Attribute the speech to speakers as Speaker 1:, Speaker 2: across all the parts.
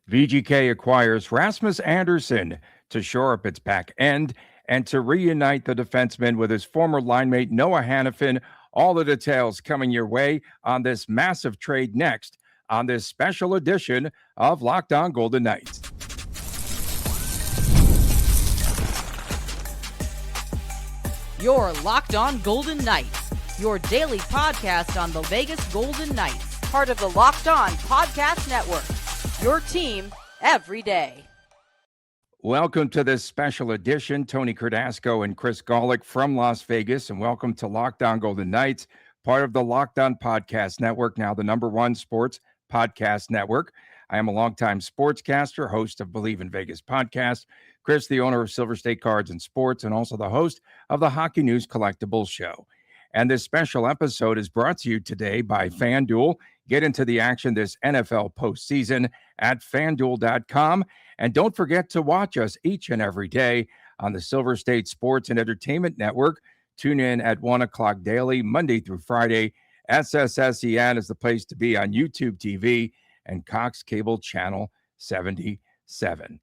Speaker 1: VGK acquires Rasmus Anderson to shore up its back end and to reunite the defenseman with his former line mate Noah Hannafin. All the details coming your way on this massive trade next on this special edition of Locked On Golden Knights.
Speaker 2: Your Locked On Golden Knights, your daily podcast on the Vegas Golden Knights, part of the Locked On Podcast Network, your team every day.
Speaker 1: Welcome to this special edition. Tony Cardasco and Chris Golick from Las Vegas, and welcome to Locked On Golden Knights, part of the Locked On Podcast Network, now the #1 sports podcast network. I am a longtime sportscaster, host of Believe in Vegas podcast. Chris, the owner of Silver State Cards and Sports, and also the host of the Hockey News Collectibles Show. And this special episode is brought to you today by FanDuel. Get into the action this NFL postseason at FanDuel.com. And don't forget to watch us each and every day on the Silver State Sports and Entertainment Network. Tune in at 1 o'clock daily, Monday through Friday. SSSEN is the place to be on YouTube TV and Cox Cable Channel 77.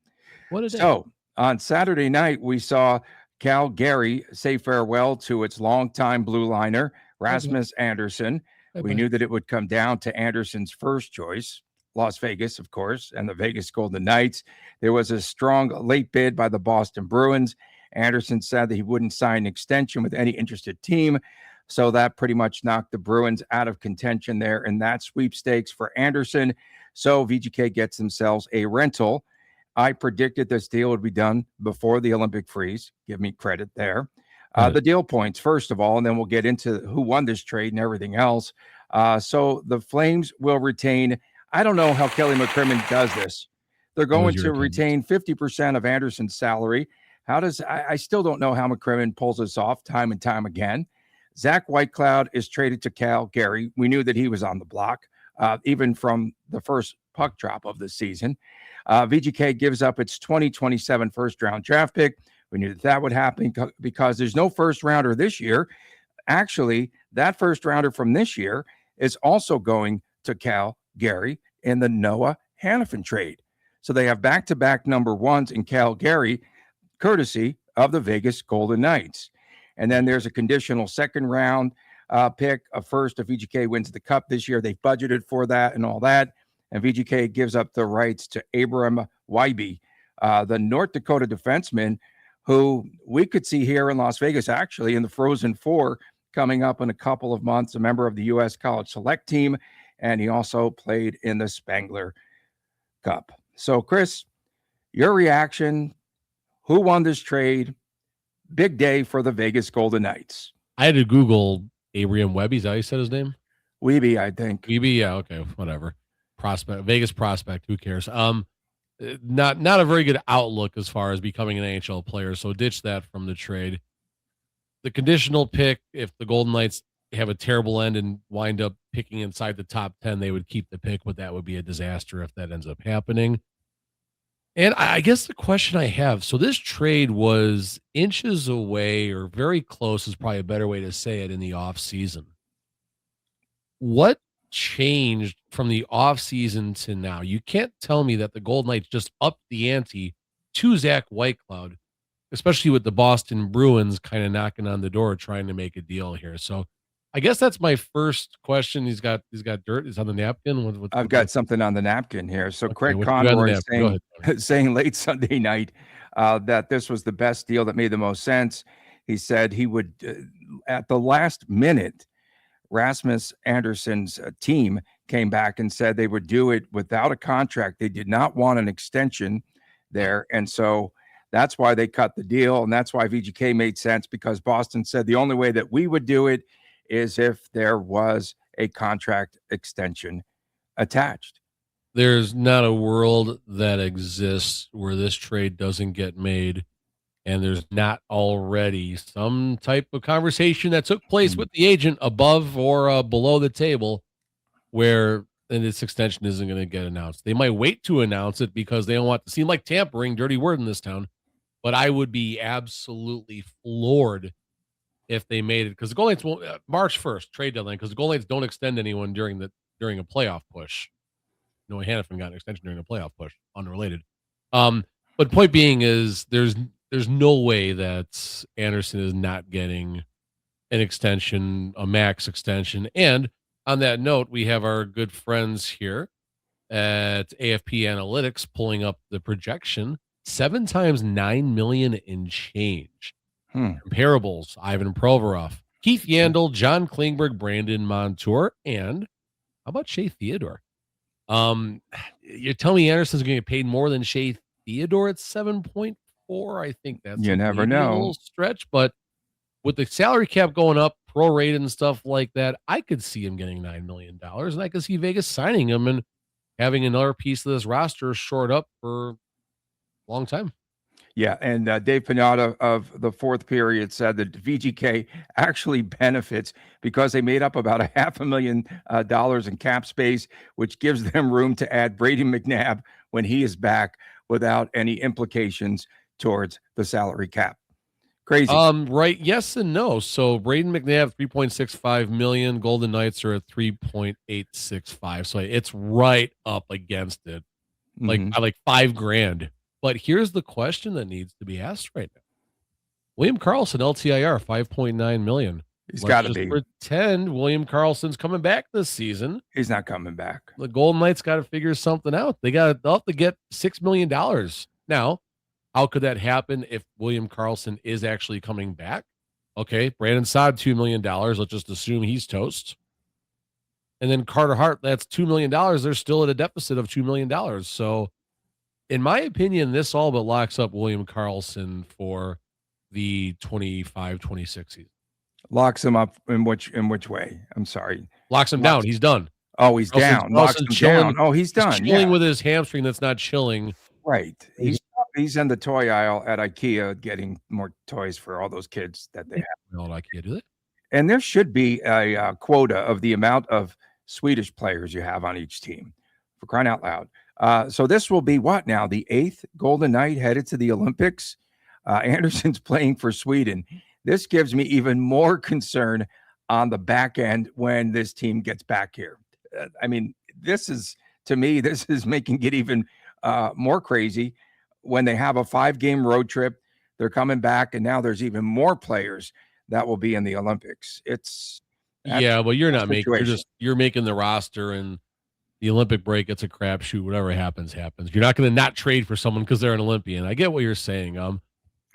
Speaker 3: What is it?
Speaker 1: So, on Saturday night, we saw Calgary say farewell to its longtime blue liner, Rasmus Anderson. We knew that it would come down to Anderson's first choice, Las Vegas, of course, and the Vegas Golden Knights. There was a strong late bid by the Boston Bruins. Anderson said that he wouldn't sign an extension with any interested team, so that pretty much knocked the Bruins out of contention there in that sweepstakes for Anderson. So VGK gets themselves a rental. I predicted this deal would be done before the Olympic freeze. Give me credit there. The deal points, first of all, and then we'll get into who won this trade and everything else. So the Flames will retain, I don't know how Kelly McCrimmon does this. They're going to retain 50% of Anderson's salary. I still don't know how McCrimmon pulls this off time and time again. Zach Whitecloud is traded to Calgary. We knew that he was on the block, even from the first puck drop of the season. VGK gives up its 2027 first-round draft pick. We knew that would happen because there's no first-rounder this year. Actually, that first-rounder from this year is also going to Calgary in the Noah Hannafin trade. So they have back-to-back number ones in Calgary, courtesy of the Vegas Golden Knights. And then there's a conditional second-round pick, a first if VGK wins the Cup this year. They've budgeted for that and all that. And VGK gives up the rights to Abram Wybe, the North Dakota defenseman, who we could see here in Las Vegas, actually, in the Frozen Four coming up in a couple of months, a member of the U.S. College Select Team, and he also played in the Spangler Cup. So, Chris, your reaction, who won this trade? Big day for the Vegas Golden Knights.
Speaker 3: I had to Google Abram Webby. Is that how you said his name?
Speaker 1: Weeby, I think.
Speaker 3: Weeby, yeah, okay, whatever. Vegas prospect, who cares? Not a very good outlook as far as becoming an NHL player, so ditch that from the trade. The conditional pick, if the Golden Knights have a terrible end and wind up picking inside the top 10, they would keep the pick, but that would be a disaster if that ends up happening. And I guess the question I have, so this trade was inches away, or very close is probably a better way to say it, in the offseason. What changed from the offseason to now? You can't tell me that the Golden Knights just upped the ante to Zach Whitecloud, especially with the Boston Bruins kind of knocking on the door trying to make a deal here. So I guess that's my first question. He's got dirt. Is on the napkin.
Speaker 1: I've got something on the napkin here. So
Speaker 3: okay,
Speaker 1: Craig Conroy saying late Sunday night that this was the best deal that made the most sense. He said he would, at the last minute, Rasmus Anderson's team came back and said they would do it without a contract. They did not want an extension there. And so that's why they cut the deal. And that's why VGK made sense, because Boston said the only way that we would do it is if there was a contract extension attached.
Speaker 3: There's not a world that exists where this trade doesn't get made, and there's not already some type of conversation that took place with the agent above or below the table where this extension isn't going to get announced. They might wait to announce it because they don't want to seem like tampering, dirty word in this town. But I would be absolutely floored if they made it, because the Golden Knights won't, March 1st, trade deadline, because the Golden Knights don't extend anyone during a playoff push. Noah Hannafin got an extension during the playoff push, unrelated. But point being is there's no way that Anderson is not getting an extension, a max extension. And on that note, we have our good friends here at AFP Analytics pulling up the projection. 7 times $9 million in change. Comparables: Ivan Provorov, Keith Yandel, John Klingberg, Brandon Montour, and how about Shea Theodore? You're telling me Anderson's going to get paid more than Shea Theodore at 7.4? I think that's
Speaker 1: You never
Speaker 3: a
Speaker 1: know.
Speaker 3: little stretch, but with the salary cap going up, prorated and stuff like that, I could see him getting $9 million, and I could see Vegas signing him and having another piece of this roster shored up for a long time.
Speaker 1: Yeah, and Dave Pinata of the fourth period said that VGK actually benefits because they made up about $500,000 in cap space, which gives them room to add Brady McNabb when he is back without any implications towards the salary cap. Crazy.
Speaker 3: Right. Yes and no. So Braden McNabb, $3.65 million. Golden Knights are at $3.865. So it's right up against it. Like $5,000. But here's the question that needs to be asked right now. William Karlsson, LTIR, $5.9 million.
Speaker 1: He's got to be.
Speaker 3: Pretend William Karlsson's coming back this season.
Speaker 1: He's not coming back.
Speaker 3: The Golden Knights got to figure something out. They'll have to get $6 million. Now, how could that happen if William Karlsson is actually coming back? Okay, Brandon Saad, $2 million. Let's just assume he's toast. And then Carter Hart, that's $2 million. They're still at a deficit of $2 million. So, in my opinion, this all but locks up William Karlsson for the 25-26 season.
Speaker 1: Locks him up in which way? I'm sorry.
Speaker 3: Locks him down. He's done.
Speaker 1: Oh, he's down. Locks him down. Oh, he's done.
Speaker 3: He's chilling with his hamstring that's not chilling.
Speaker 1: Right. He's in the toy aisle at IKEA getting more toys for all those kids that they have.
Speaker 3: Well, IKEA do it.
Speaker 1: And there should be a quota of the amount of Swedish players you have on each team, for crying out loud. So this will be what now? The 8th Golden Knight headed to the Olympics. Anderson's playing for Sweden. This gives me even more concern on the back end when this team gets back here. I mean, this is making it even more crazy when they have a 5-game road trip. They're coming back, and now there's even more players that will be in the Olympics.
Speaker 3: Well, you're not making. You're making the roster, and the Olympic break. It's a crapshoot. Whatever happens. You're not going to not trade for someone because they're an Olympian. I get what you're saying.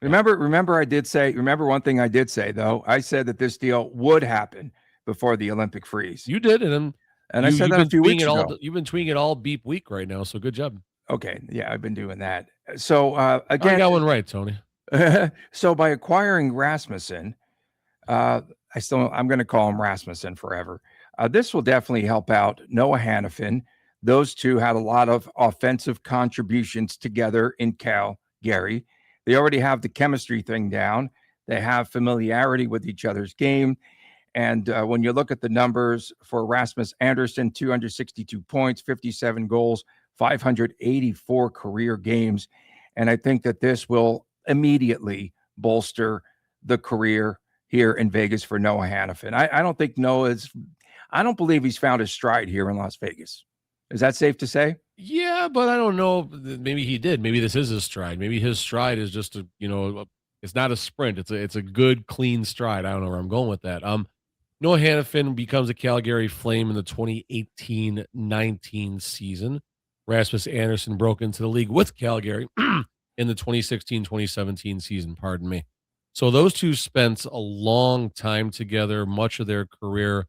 Speaker 1: Remember one thing I did say, though. I said that this deal would happen before the Olympic freeze.
Speaker 3: You did, and
Speaker 1: I said that a few weeks ago.
Speaker 3: You've been tweeting it all beep week right now, so good job.
Speaker 1: Okay, yeah, I've been doing that. So again,
Speaker 3: I got one right, Tony.
Speaker 1: So by acquiring Rasmussen, I'm going to call him Rasmussen forever. This will definitely help out Noah Hannafin. Those two had a lot of offensive contributions together in Calgary. They already have the chemistry thing down. They have familiarity with each other's game. And when you look at the numbers for Rasmus Anderson, 262 points, 57 goals, 584 career games. And I think that this will immediately bolster the career here in Vegas for Noah Hannafin. I don't believe he's found his stride here in Las Vegas. Is that safe to say?
Speaker 3: Yeah, but I don't know. Maybe he did. Maybe this is his stride. Maybe his stride is just it's not a sprint. It's a good, clean stride. I don't know where I'm going with that. Noah Hannafin becomes a Calgary Flame in the 2018-19 season. Rasmus Anderson broke into the league with Calgary in the 2016-2017 season, pardon me. So those two spent a long time together. Much of their career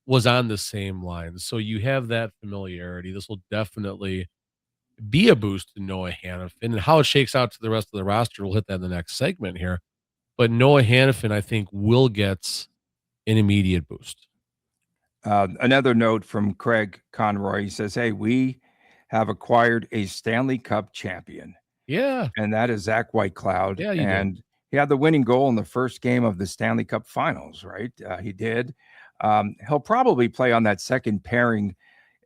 Speaker 3: was on the same line. So you have that familiarity. This will definitely be a boost to Noah Hannafin. And how it shakes out to the rest of the roster, we'll hit that in the next segment here. But Noah Hannafin, I think, will get an immediate boost.
Speaker 1: Another note from Craig Conroy. He says, hey, we have acquired a Stanley Cup champion.
Speaker 3: Yeah.
Speaker 1: And that is Zach Whitecloud.
Speaker 3: Yeah,
Speaker 1: and he had the winning goal in the first game of the Stanley Cup finals, right? He did. He'll probably play on that second pairing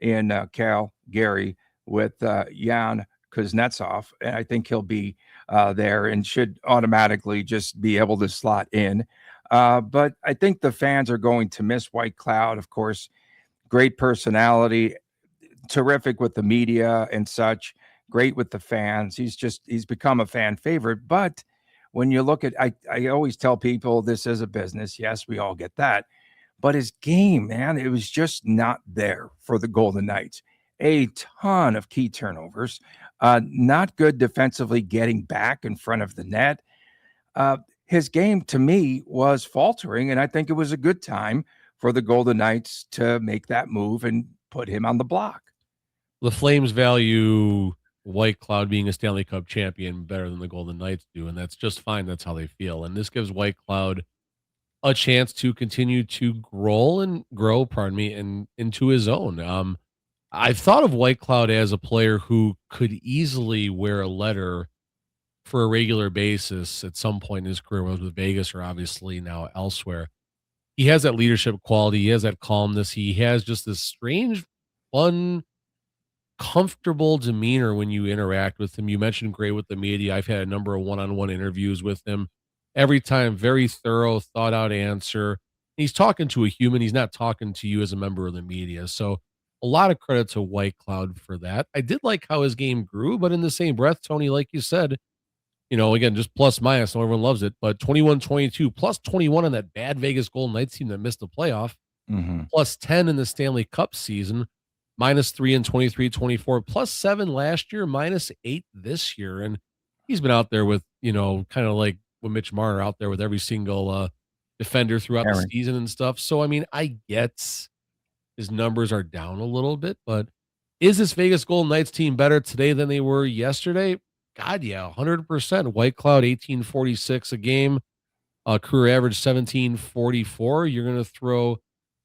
Speaker 1: in Calgary with Jan Kuznetsov. And I think he'll be there and should automatically just be able to slot in. But I think the fans are going to miss Whitecloud, of course. Great personality. terrific with the media and such, great with the fans. He's become a fan favorite. But when you look at, I always tell people this is a business. Yes, we all get that. But his game, man, it was just not there for the Golden Knights. A ton of key turnovers, not good defensively getting back in front of the net. His game, to me, was faltering, and I think it was a good time for the Golden Knights to make that move and put him on the block.
Speaker 3: The Flames value Whitecloud being a Stanley Cup champion better than the Golden Knights do, and that's just fine. That's how they feel. And this gives Whitecloud a chance to continue to grow, and into his own. I've thought of Whitecloud as a player who could easily wear a letter for a regular basis at some point in his career, whether with Vegas or obviously now elsewhere. He has that leadership quality. He has that calmness. He has just this strange, fun, comfortable demeanor when you interact with him. You mentioned great with the media. I've had a number of one-on-one interviews with him. Every time, very thorough, thought-out answer. He's talking to a human. He's not talking to you as a member of the media. So a lot of credit to Whitecloud for that. I did like how his game grew, but in the same breath, Tony, like you said, again, just plus minus, so everyone loves it, but 21-22, plus 21 on that bad Vegas Golden Knights team that missed the playoff, plus 10 in the Stanley Cup season, minus 3 in 23-24, plus 7 last year, minus 8 this year. And he's been out there with, kind of like with Mitch Marner out there with every single defender throughout the season and stuff. So, I mean, I get his numbers are down a little bit, but is this Vegas Golden Knights team better today than they were yesterday? God, yeah, 100%. Whitecloud, 1846 a game, career average 1744. You're going to throw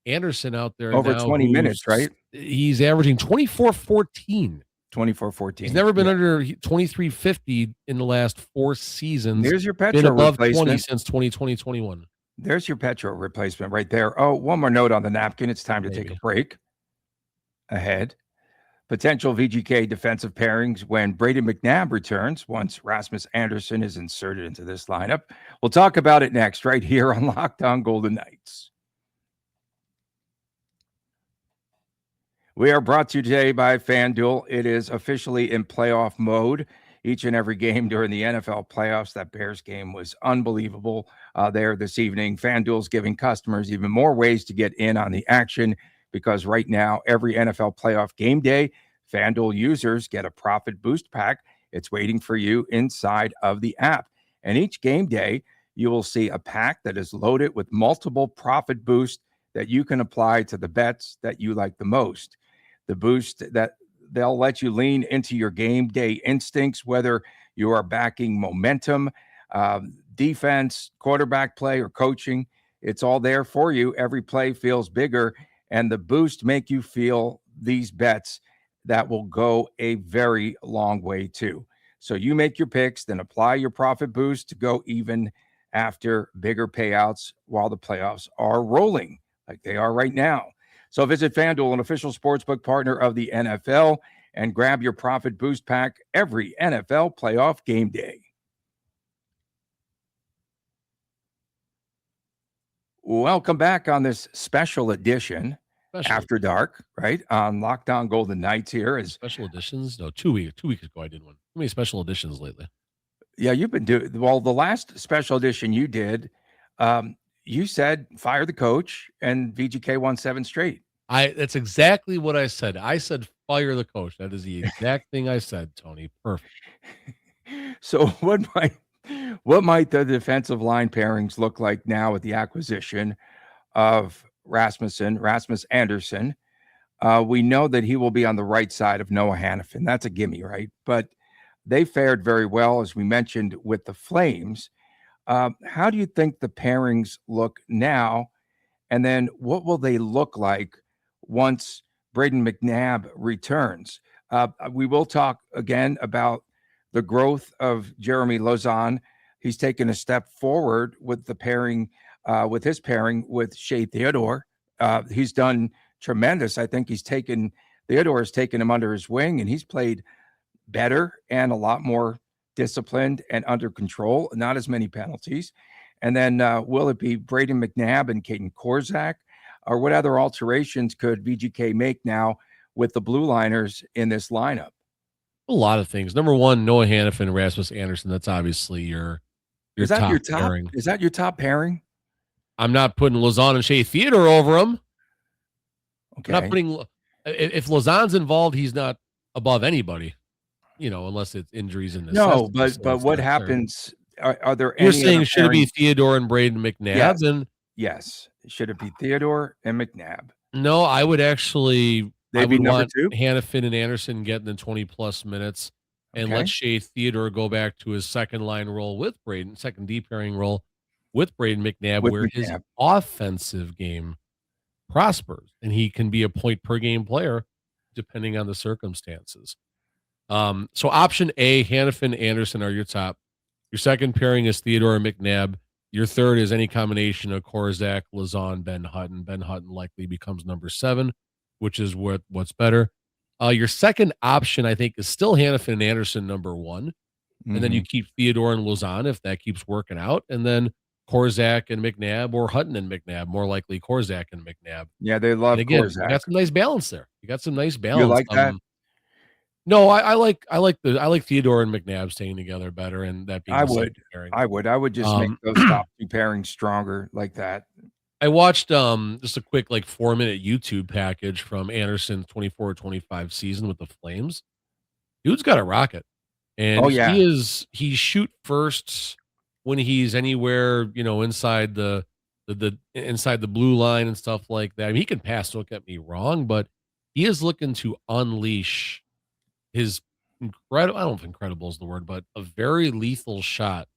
Speaker 3: Anderson out there
Speaker 1: over
Speaker 3: now,
Speaker 1: 20 minutes, right?
Speaker 3: He's averaging 24-14.
Speaker 1: 24-14.
Speaker 3: He's never been under 23-50 in the last 4 seasons.
Speaker 1: There's your Petro
Speaker 3: been above
Speaker 1: replacement.
Speaker 3: 20 since 2020-21.
Speaker 1: There's your Petro replacement right there. Oh, one more note on the napkin. It's time to take a break. Ahead. Potential VGK defensive pairings when Brayden McNabb returns once Rasmus Anderson is inserted into this lineup. We'll talk about it next right here on Locked On Golden Knights. We are brought to you today by FanDuel. It is officially in playoff mode. Each and every game during the NFL playoffs, that Bears game was unbelievable there this evening. FanDuel's giving customers even more ways to get in on the action, because right now, every NFL playoff game day, FanDuel users get a profit boost pack. It's waiting for you inside of the app. And each game day, you will see a pack that is loaded with multiple profit boosts that you can apply to the bets that you like the most. The boost that they'll let you lean into your game day instincts, whether you are backing momentum, defense, quarterback play, or coaching. It's all there for you. Every play feels bigger, and the boost make you feel these bets that will go a very long way too. So you make your picks, then apply your profit boost to go even after bigger payouts while the playoffs are rolling like they are right now. So visit FanDuel, an official sportsbook partner of the NFL, and grab your profit boost pack every NFL playoff game day. Welcome back on this special edition. After dark, right? On Locked On Golden Knights here is
Speaker 3: special editions. No, 2 weeks ago I did one. How many special editions lately?
Speaker 1: Yeah, you've been doing well. The last special edition you did, you said fire the coach, and VGK won 7 straight.
Speaker 3: That's exactly what I said. I said fire the coach. That is the exact thing I said, Tony. Perfect.
Speaker 1: So what might the defensive line pairings look like now with the acquisition of Rasmus Anderson? We know that he will be on the right side of Noah Hannafin. That's a gimme, right? But they fared very well, as we mentioned, with the Flames. How do you think the pairings look now? And then what will they look like once Brayden McNabb returns? We will talk again about the growth of Jeremy Lauzon. He's taken a step forward with the pairing, with his pairing with Shea Theodore. He's done tremendous. I think Theodore has taken him under his wing, and he's played better and a lot more disciplined and under control, not as many penalties. And then will it be Brayden McNabb and Caden Korzak? Or what other alterations could VGK make now with the blue liners in this lineup?
Speaker 3: A lot of things. Number one, Noah Hannafin, Rasmus Anderson. That's obviously your
Speaker 1: Is that your
Speaker 3: top
Speaker 1: top?
Speaker 3: pairing.
Speaker 1: Is that your top pairing?
Speaker 3: I'm not putting Lausanne and Shea Theodore over him.
Speaker 1: Okay.
Speaker 3: I'm not putting. If Lausanne's involved, he's not above anybody. Unless it's injuries in the
Speaker 1: No, but what happens? Are there
Speaker 3: You're
Speaker 1: any
Speaker 3: saying
Speaker 1: other
Speaker 3: should it be
Speaker 1: pairings?
Speaker 3: Theodore and Braden McNabb?
Speaker 1: Yes.
Speaker 3: And
Speaker 1: Yes. Should it be Theodore and McNabb?
Speaker 3: no, I would actually. I
Speaker 1: Maybe
Speaker 3: would
Speaker 1: number
Speaker 3: want
Speaker 1: 2?
Speaker 3: Hannafin and Anderson getting the 20+ minutes, and
Speaker 1: Okay.
Speaker 3: let Shea Theodore go back to his second line role with Braden, second D pairing role with Braden McNabb,
Speaker 1: With
Speaker 3: where his
Speaker 1: McNabb.
Speaker 3: offensive game prospers, and he can be a point per game player depending on the circumstances. So option A, Hannafin, Anderson are your top. Your second pairing is Theodore and McNabb. Your third is any combination of Korzak, Lausanne, Ben Hutton. Ben Hutton likely becomes number 7, which is what's better. Your second option, I think, is still Hannafin and Anderson, number 1. And then you keep Theodore and Lausanne if that keeps working out. And then Korzak and McNabb, or Hutton and McNabb, more likely Korzak and McNabb.
Speaker 1: Yeah, they love
Speaker 3: And again,
Speaker 1: Korzak.
Speaker 3: you got some nice balance there. You got some nice balance.
Speaker 1: You like that?
Speaker 3: No, I like Theodore and McNabb staying together better, and that being
Speaker 1: I
Speaker 3: the
Speaker 1: would.
Speaker 3: second pairing.
Speaker 1: I would just make those top 2 pairings stronger like that.
Speaker 3: I watched just a quick 4-minute YouTube package from Anderson's 24-25 season with the Flames. Dude's got a rocket. And
Speaker 1: Oh, yeah.
Speaker 3: he shoot first when he's anywhere, inside the inside the blue line and stuff like that. I mean, he can pass, don't get me wrong, but he is looking to unleash his incredible, I don't know if incredible is the word, but a very lethal shot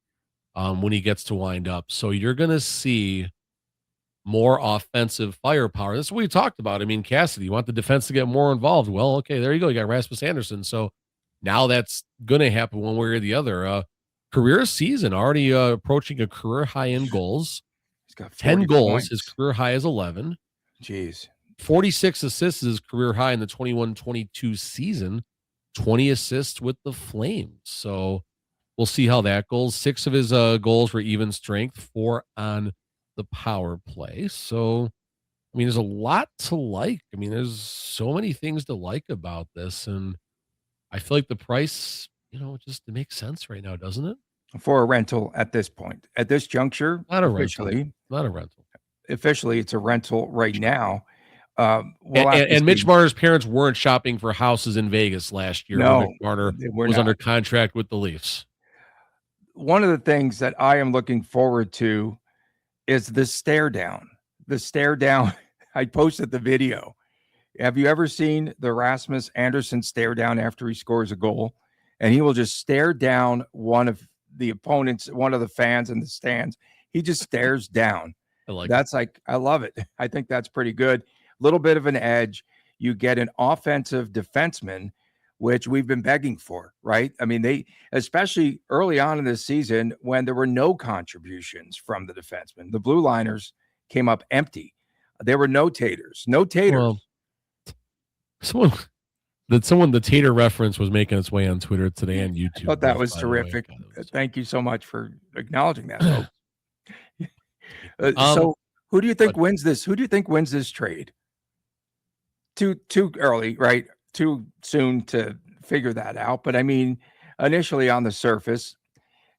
Speaker 3: when he gets to wind up. So you're going to see more offensive firepower. That's what we talked about. I mean, Cassidy, you want the defense to get more involved. Well, okay, there you go. You got Rasmus Anderson. So now that's going to happen one way or the other. Career season already approaching a career high in goals.
Speaker 1: He's got
Speaker 3: 10 goals.
Speaker 1: points.
Speaker 3: His career high is 11.
Speaker 1: Jeez.
Speaker 3: 46 assists is his career high in the 21-22 season. 20 assists with the Flames. So we'll see how that goes. 6 of his goals were even strength, 4 on the power play. So, I mean, there's a lot to like. I mean, there's so many things to like about this. And I feel like the price, it makes sense right now, doesn't it?
Speaker 1: For a rental at this point. At this juncture,
Speaker 3: Not a
Speaker 1: officially.
Speaker 3: rental. Not a rental.
Speaker 1: Officially, it's a rental right now.
Speaker 3: And Mitch Marner's parents weren't shopping for houses in Vegas last year.
Speaker 1: No,
Speaker 3: Mitch Marner was under contract with the Leafs.
Speaker 1: One of the things that I am looking forward to is the stare down. The stare down. I posted the video. Have you ever seen the Rasmus Anderson stare down after he scores a goal? And he will just stare down one of the opponents, one of the fans in the stands. He just stares down. I love it. I think that's pretty good. Little bit of an edge. You get an offensive defenseman, which we've been begging for, right? I mean, they, especially early on in this season when there were no contributions from the defensemen, the blue liners came up empty. There were no taters.
Speaker 3: Well, the tater reference was making its way on Twitter today and YouTube.
Speaker 1: I thought that was terrific. Thank you so much for acknowledging that. So who do you think wins this? Who do you think wins this trade? Too early, right? Too soon to figure that out. But I mean, initially on the surface,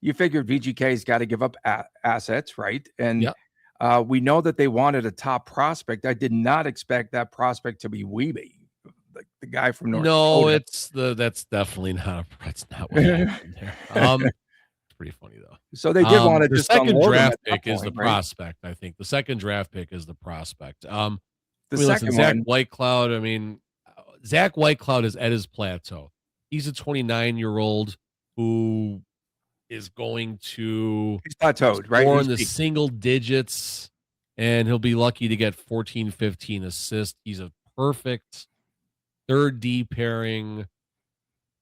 Speaker 1: you figured VGK's got to give up assets, right? And we know that they wanted a top prospect. I did not expect that prospect to be Wiebe, the guy from North Dakota.
Speaker 3: That's definitely not. That's not what happened there. It's pretty funny though.
Speaker 1: So they did want to
Speaker 3: the
Speaker 1: just
Speaker 3: second draft
Speaker 1: pick
Speaker 3: is the prospect. I think the second draft pick is the prospect.
Speaker 1: Second
Speaker 3: Zach Whitecloud. I mean, Zach Whitecloud is at his plateau. He's a 29-year-old who is going to
Speaker 1: he's plateaued, right?
Speaker 3: More in the single digits, and he'll be lucky to get 14, 15 assists. He's a perfect third D pairing.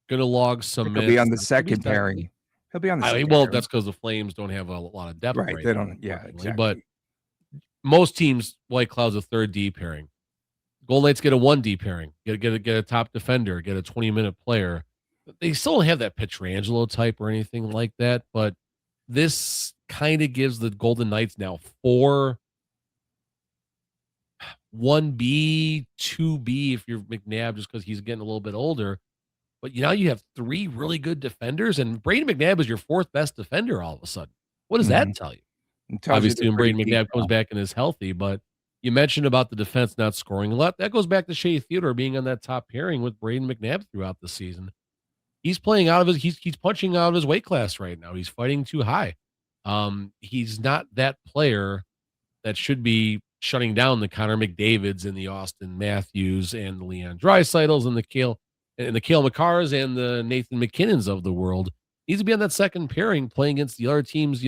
Speaker 3: Gonna log some minutes.
Speaker 1: He'll be on the second pairing. He'll be on the second
Speaker 3: pairing. That's because the Flames don't have a lot of depth.
Speaker 1: Right. They don't. Yeah, exactly.
Speaker 3: But most teams, Whitecloud's a third D pairing. Golden Knights get a 1D pairing. Get a top defender. Get a 20-minute player. They still don't have that Pietrangelo type or anything like that. But this kind of gives the Golden Knights now 4 1B, 2B if you're McNabb, just because he's getting a little bit older. But now you have 3 really good defenders, and Braden McNabb is your 4th best defender all of a sudden. What does that tell you?
Speaker 1: It tells you
Speaker 3: Obviously,
Speaker 1: they're
Speaker 3: when
Speaker 1: pretty
Speaker 3: Braden
Speaker 1: deep
Speaker 3: McNabb comes
Speaker 1: now.
Speaker 3: back and is healthy, but you mentioned about the defense not scoring a lot. That goes back to Shea Theodore being on that top pairing with Braden McNabb throughout the season. He's playing out of his he's punching out of his weight class right now. He's fighting too high. He's not that player that should be shutting down the Connor McDavids and the Austin Matthews and the Leon Draisaitl's and the Cale McCarrs and the Nathan McKinnons of the world. He needs to be on that second pairing playing against the other team's,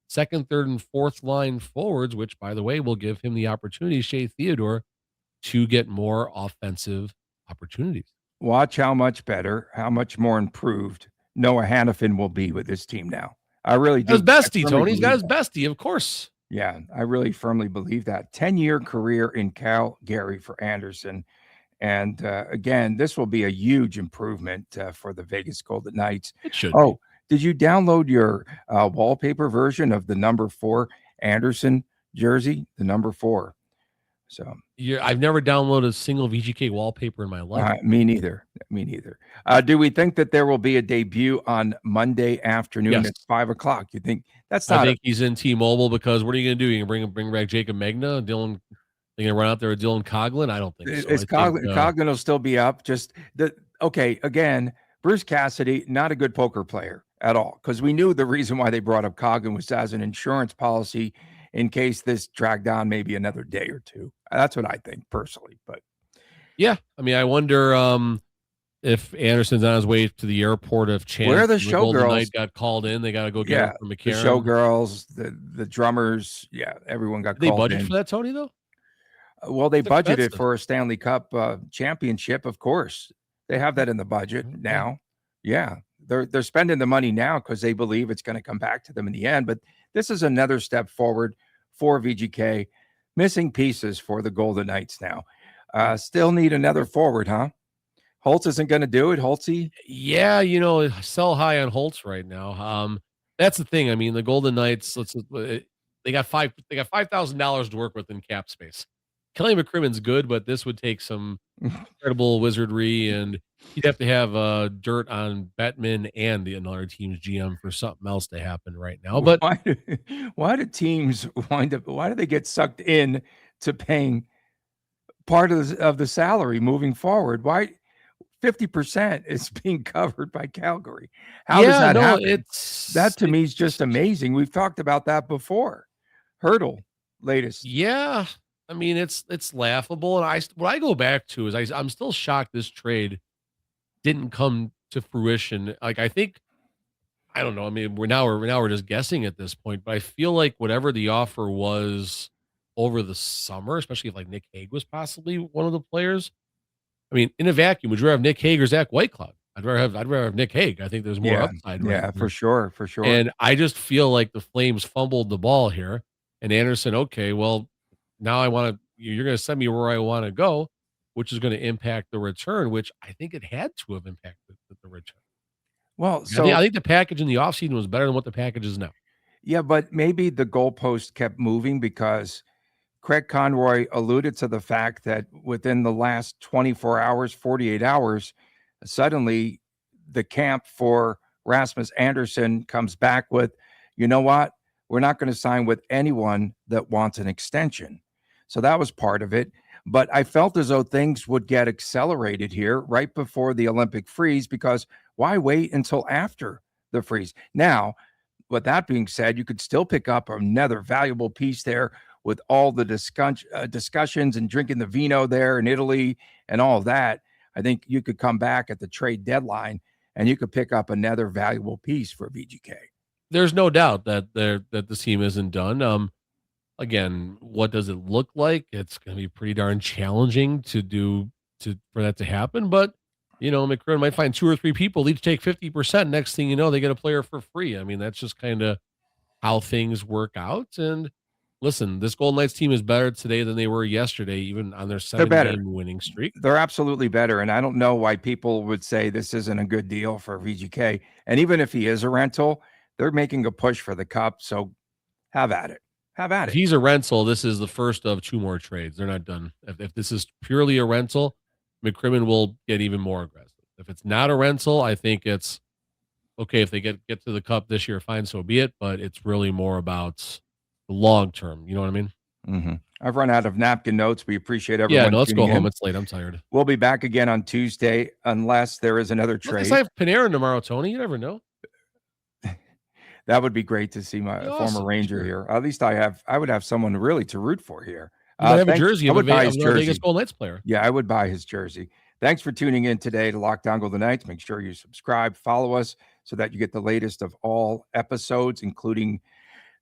Speaker 3: second, third, and fourth line forwards, which, by the way, will give him the opportunity, Shea Theodore, to get more offensive opportunities.
Speaker 1: Watch how much better, how much more improved Noah Hannafin will be with this team now. I really do.
Speaker 3: His bestie, Tony. He's got his bestie, of course.
Speaker 1: Yeah, I really firmly believe that. 10-year career in Calgary for Anderson. And again, this will be a huge improvement for the Vegas Golden Knights.
Speaker 3: It should.
Speaker 1: Oh, did you download your wallpaper version of the number 4 Anderson jersey? The number 4. So
Speaker 3: I've never downloaded a single VGK wallpaper in my life.
Speaker 1: me neither. Do we think that there will be a debut on Monday afternoon at 5:00? You think that's not?
Speaker 3: I think he's in T-Mobile because what are you going to do? You going to bring back Jacob Megna, Dylan? They're going to run out there with Dylan Coughlin? I don't think so.
Speaker 1: Coughlin will still be up. Again, Bruce Cassidy, not a good poker player at all, because we knew the reason why they brought up Coughlin was as an insurance policy in case this dragged on maybe another day or two. That's what I think personally. But
Speaker 3: yeah, I mean, I wonder if Anderson's on his way to the airport of Chance.
Speaker 1: Where the showgirls
Speaker 3: got called in. They got to go get him from McCarron.
Speaker 1: The showgirls, the drummers, everyone got called in.
Speaker 3: They budget for that, Tony, though?
Speaker 1: Well, they budgeted for a Stanley Cup championship, of course. They have that in the budget now. Yeah, they're spending the money now because they believe it's going to come back to them in the end. But this is another step forward for VGK. Missing pieces for the Golden Knights now. Still need another forward, huh? Holtz isn't going to do it, Holtzy?
Speaker 3: Yeah, sell high on Holtz right now. That's the thing. I mean, the Golden Knights, they got $5,000 to work with in cap space. Kelly McCrimmon's good, but this would take some incredible wizardry, and you'd have to have dirt on Bettman and another team's GM for something else to happen right now. But
Speaker 1: why do teams why do they get sucked in to paying part of the salary moving forward? Why 50% is being covered by Calgary? How does that happen? That to me is just amazing. We've talked about that before. Hurdle latest.
Speaker 3: Yeah. I mean, it's laughable. And what I go back to is I'm still shocked this trade didn't come to fruition. Like, I don't know. I mean, we're just guessing at this point, but I feel like whatever the offer was over the summer, especially if like Nick Hague was possibly one of the players. I mean, in a vacuum, would you rather have Nick Hague or Zach Whitecloud? I'd rather have Nick Hague. I think there's more upside.
Speaker 1: Yeah, for sure.
Speaker 3: And I just feel like the Flames fumbled the ball here. And Anderson, okay, well, now you're going to send me where I want to go, which is going to impact the return, which I think it had to have impacted the return.
Speaker 1: Well,
Speaker 3: I think the package in the offseason was better than what the package is now.
Speaker 1: Yeah, but maybe the goalpost kept moving because Craig Conroy alluded to the fact that within the last 24 hours, 48 hours, suddenly the camp for Rasmus Anderson comes back with, you know what? We're not going to sign with anyone that wants an extension. So that was part of it. But I felt as though things would get accelerated here right before the Olympic freeze, because why wait until after the freeze? Now, with that being said, you could still pick up another valuable piece there with all the discussions and drinking the vino there in Italy and all of that. I think you could come back at the trade deadline and you could pick up another valuable piece for VGK.
Speaker 3: There's no doubt that the team isn't done. Again, what does it look like? It's going to be pretty darn challenging for that to happen. But McCurran might find 2 or 3 people each take 50%. Next thing you know, they get a player for free. I mean, that's just kind of how things work out. And listen, this Golden Knights team is better today than they were yesterday, even on their 7-game winning streak.
Speaker 1: They're absolutely better. And I don't know why people would say this isn't a good deal for VGK. And even if he is a rental, they're making a push for the cup. So have at it. have at
Speaker 3: If
Speaker 1: it.
Speaker 3: he's a rental, this is the first of 2 more trades. They're not done. If this is purely a rental, McCrimmon will get even more aggressive. If it's not a rental, I think it's okay. If they get to the cup this year, fine, so be it. But it's really more about the long term. You know what I mean?
Speaker 1: Mm-hmm. I've run out of napkin notes. We appreciate everyone.
Speaker 3: Yeah, no, let's go
Speaker 1: tuning
Speaker 3: home.
Speaker 1: in.
Speaker 3: It's late. I'm tired.
Speaker 1: We'll be back again on Tuesday unless there is another trade.
Speaker 3: I have Panarin tomorrow, Tony. You never know.
Speaker 1: That would be great to see my former Ranger here. At least I would have someone really to root for here.
Speaker 3: You might have a jersey of a
Speaker 1: jersey.
Speaker 3: Vegas Golden Knights player.
Speaker 1: Yeah, I would buy his jersey. Thanks for tuning in today to Locked On Golden Knights. Make sure you subscribe, follow us so that you get the latest of all episodes, including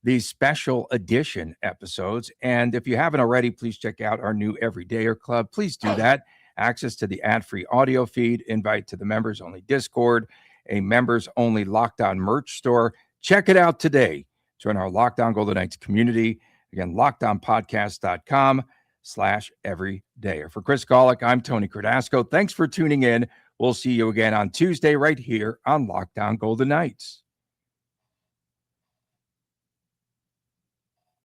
Speaker 1: these special edition episodes. And if you haven't already, please check out our new Everydayer Club. Please do that. Access to the ad-free audio feed, invite to the members-only Discord, a members-only Locked On merch store. Check it out today. Join our Locked On Golden Knights community. Again, lockedonpodcast.com/everydayer. For Chris Golick, I'm Tony Cardasco. Thanks for tuning in. We'll see you again on Tuesday right here on Locked On Golden Knights.